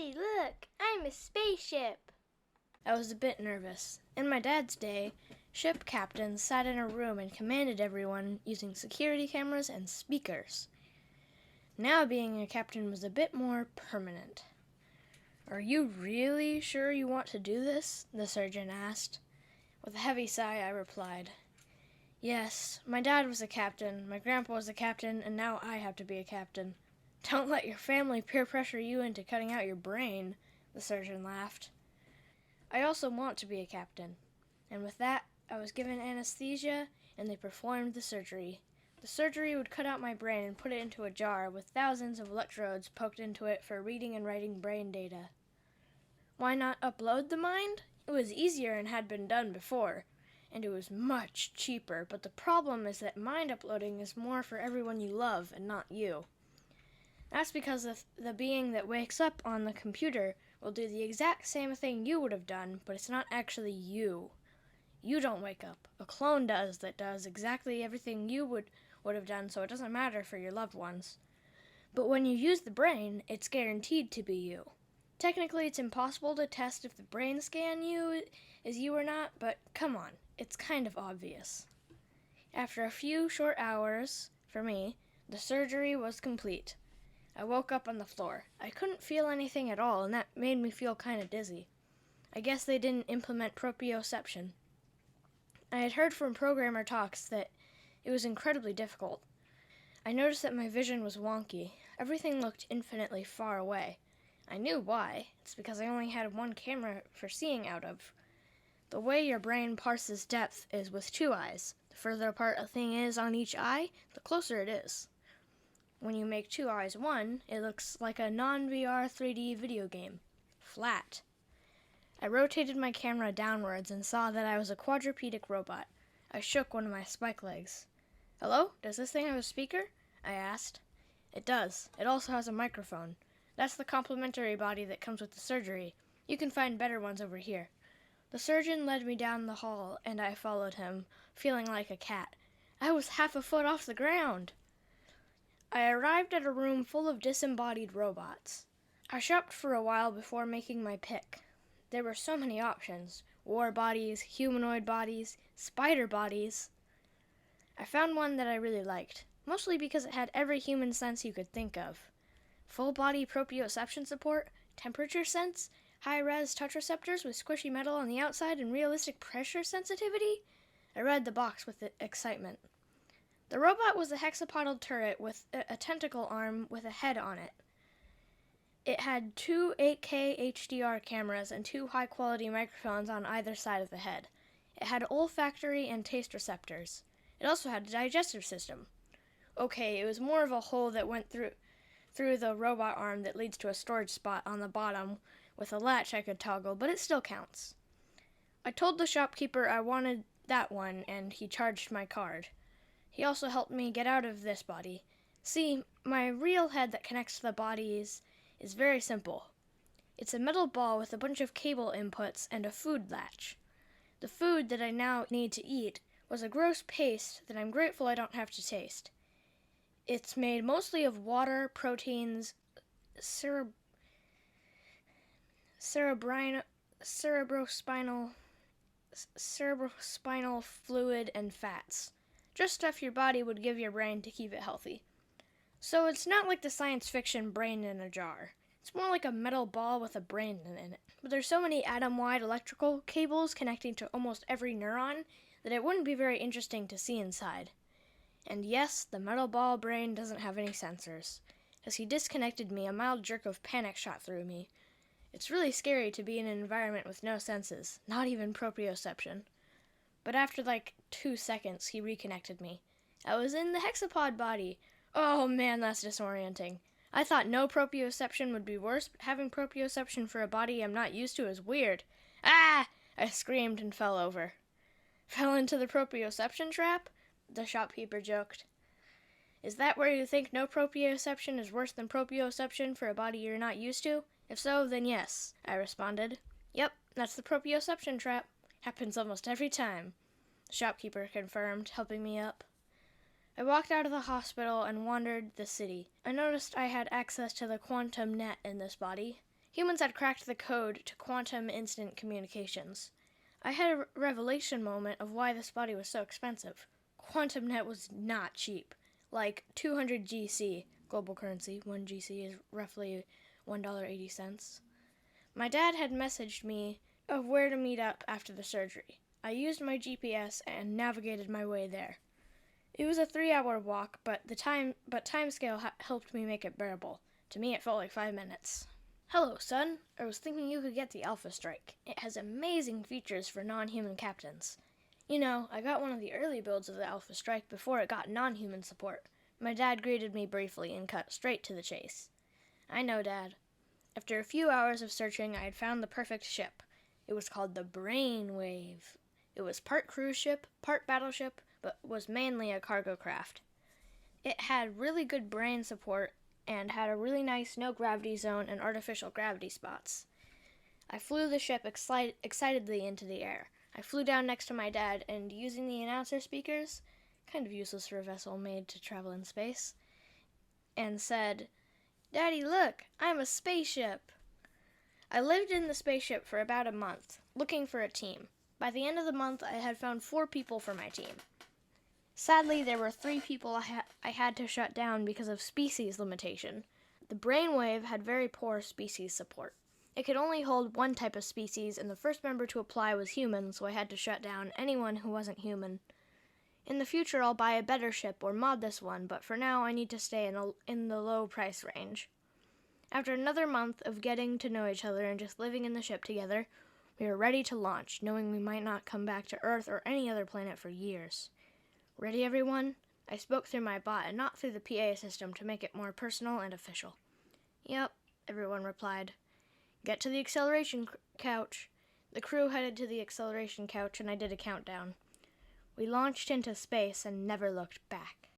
Daddy, look! I'm a spaceship! I was a bit nervous. In my dad's day, ship captains sat in a room and commanded everyone using security cameras and speakers. Now being a captain was a bit more permanent. "Are you really sure you want to do this?" the surgeon asked. With a heavy sigh, I replied, "Yes, my dad was a captain, my grandpa was a captain, and now I have to be a captain." "Don't let your family peer pressure you into cutting out your brain," the surgeon laughed. I also want to be a captain. And with that, I was given anesthesia, and they performed the surgery. The surgery would cut out my brain and put it into a jar with thousands of electrodes poked into it for reading and writing brain data. Why not upload the mind? It was easier and had been done before, and it was much cheaper, but the problem is that mind uploading is more for everyone you love and not you. That's because the being that wakes up on the computer will do the exact same thing you would have done, but it's not actually you. You don't wake up. A clone does that does exactly everything you would have done, so it doesn't matter for your loved ones. But when you use the brain, it's guaranteed to be you. Technically, it's impossible to test if the brain scan is you or not, but come on, it's kind of obvious. After a few short hours, for me, the surgery was complete. I woke up on the floor. I couldn't feel anything at all, and that made me feel kind of dizzy. I guess they didn't implement proprioception. I had heard from programmer talks that it was incredibly difficult. I noticed that my vision was wonky. Everything looked infinitely far away. I knew why. It's because I only had one camera for seeing out of. The way your brain parses depth is with two eyes. The further apart a thing is on each eye, the closer it is. When you make two eyes one, it looks like a non-VR 3D video game. Flat. I rotated my camera downwards and saw that I was a quadrupedic robot. I shook one of my spike legs. "Hello? Does this thing have a speaker?" I asked. "It does. It also has a microphone. That's the complimentary body that comes with the surgery. You can find better ones over here." The surgeon led me down the hall, and I followed him, feeling like a cat. I was half a foot off the ground. I arrived at a room full of disembodied robots. I shopped for a while before making my pick. There were so many options: war bodies, humanoid bodies, spider bodies. I found one that I really liked, mostly because it had every human sense you could think of. Full body proprioception support, temperature sense, high-res touch receptors with squishy metal on the outside, and realistic pressure sensitivity. I read the box with excitement. The robot was a hexapodal turret with a tentacle arm with a head on it. It had two 8K HDR cameras and two high-quality microphones on either side of the head. It had olfactory and taste receptors. It also had a digestive system. Okay, it was more of a hole that went through the robot arm that leads to a storage spot on the bottom with a latch I could toggle, but it still counts. I told the shopkeeper I wanted that one, and he charged my card. He also helped me get out of this body. See, my real head that connects to the bodies is very simple. It's a metal ball with a bunch of cable inputs and a food latch. The food that I now need to eat was a gross paste that I'm grateful I don't have to taste. It's made mostly of water, proteins, cerebrospinal fluid, and fats. Just stuff your body would give your brain to keep it healthy. So it's not like the science fiction brain in a jar. It's more like a metal ball with a brain in it. But there's so many atom-wide electrical cables connecting to almost every neuron that it wouldn't be very interesting to see inside. And yes, the metal ball brain doesn't have any sensors. As he disconnected me, a mild jerk of panic shot through me. It's really scary to be in an environment with no senses, not even proprioception. But after like 2 seconds, he reconnected me. I was in the hexapod body. Oh man, that's disorienting. I thought no proprioception would be worse, but having proprioception for a body I'm not used to is weird. Ah! I screamed and fell over. "Fell into the proprioception trap?" the shopkeeper joked. "Is that where you think no proprioception is worse than proprioception for a body you're not used to? If so, then yes," I responded. "Yep, that's the proprioception trap. Happens almost every time," the shopkeeper confirmed, helping me up. I walked out of the hospital and wandered the city. I noticed I had access to the quantum net in this body. Humans had cracked the code to quantum instant communications. I had a revelation moment of why this body was so expensive. Quantum net was not cheap. Like 200 GC, global currency, 1 GC is roughly $1.80. My dad had messaged me of where to meet up after the surgery. I used my GPS and navigated my way there. It was a 3-hour walk, but time scale helped me make it bearable. To me, it felt like 5 minutes. Hello, son. I was thinking you could get the Alpha Strike. It has amazing features for non-human captains. You know, I got one of the early builds of the Alpha Strike before it got non-human support. My dad greeted me briefly and cut straight to the chase. I know, Dad. After a few hours of searching, I had found the perfect ship. It was called the Brainwave. It was part cruise ship, part battleship, but was mainly a cargo craft. It had really good brain support and had a really nice no-gravity zone and artificial gravity spots. I flew the ship excitedly into the air. I flew down next to my dad and, using the announcer speakers, kind of useless for a vessel made to travel in space, and said, "Daddy, look, I'm a spaceship." I lived in the spaceship for about a month, looking for a team. By the end of the month, I had found 4 people for my team. Sadly, there were 3 people I had to shut down because of species limitation. The Brainwave had very poor species support. It could only hold one type of species, and the first member to apply was human, so I had to shut down anyone who wasn't human. In the future, I'll buy a better ship or mod this one, but for now, I need to stay in the low price range. After another month of getting to know each other and just living in the ship together, we were ready to launch, knowing we might not come back to Earth or any other planet for years. Ready, everyone? I spoke through my bot and not through the PA system to make it more personal and official. Yep, everyone replied. Get to the acceleration couch. The crew headed to the acceleration couch and I did a countdown. We launched into space and never looked back.